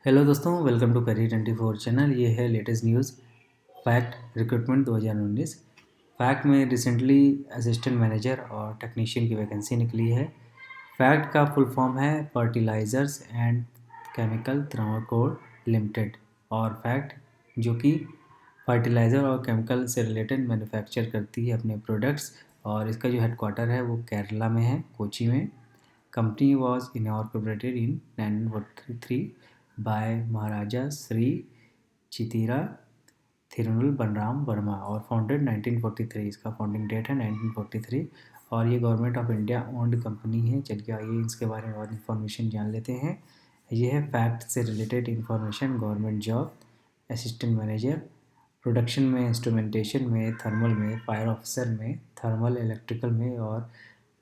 Hello दोस्तों, welcome to career 24 channel. ये है latest news FACT recruitment 2019। FACT में रिसेंटली असिस्टेंट मैनेजर और टेक्नीशियन की वैकेंसी निकली है। फैक्ट का फुल फॉर्म है fertilisers and chemical Travancore limited. और फैक्ट जो कि फर्टिलाइज़र और केमिकल से रिलेटेड मैन्युफैक्चर करती है अपने प्रोडक्ट्स, और इसका जो हेडक्वार्टर है वो केरला में है, कोची में। Company was incorporated in 1943 by महाराजा श्री चितिरा थिरुनल बनराम वर्मा और फाउंडेड 1943। इसका फाउंडिंग डेट है 1943 और ये government of India owned company है। चलिए आइए इसके बारे में और इन्फॉर्मेशन जान लेते हैं। ये है फैक्ट से related information. Government job, assistant manager, production में, इंस्ट्रूमेंटेशन में, थर्मल में, फायर ऑफिसर में, थर्मल इलेक्ट्रिकल में और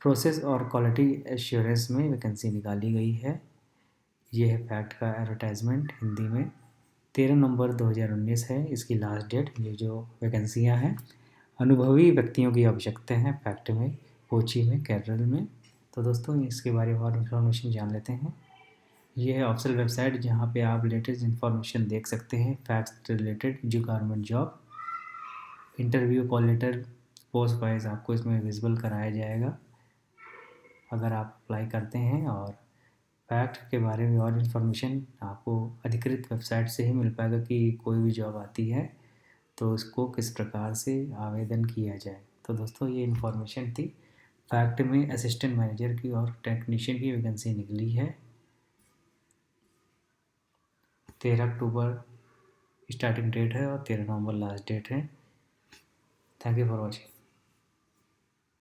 प्रोसेस और क्वालिटी एश्योरेंस में वैकेंसी निकाली गई है। ये है फैक्ट का एडवर्टाइजमेंट हिंदी में। 13 नवंबर 2019 है इसकी लास्ट डेट। ये जो वैकेंसियाँ हैं अनुभवी व्यक्तियों की आवश्यकता है फैक्ट में, कोची में, केरल में। तो दोस्तों इसके बारे में और इन्फॉर्मेशन जान लेते हैं। ये है ऑफिशियल वेबसाइट जहाँ पे आप लेटेस्ट इन्फॉर्मेशन देख सकते हैं फैक्ट्स रिलेटेड जो government job. Interview, call letter, post wise आपको इसमें विजिबल कराया जाएगा अगर आप अप्लाई करते हैं। और फैक्ट के बारे में और इन्फॉर्मेशन आपको अधिकृत वेबसाइट से ही मिल पाएगा कि कोई भी जॉब आती है तो उसको किस प्रकार से आवेदन किया जाए। तो दोस्तों ये इन्फॉर्मेशन थी। फैक्ट में असिस्टेंट मैनेजर की और टेक्नीशियन की वैकेंसी निकली है। 13 अक्टूबर स्टार्टिंग डेट है और 13 नवंबर लास्ट डेट है। Thank you for watching.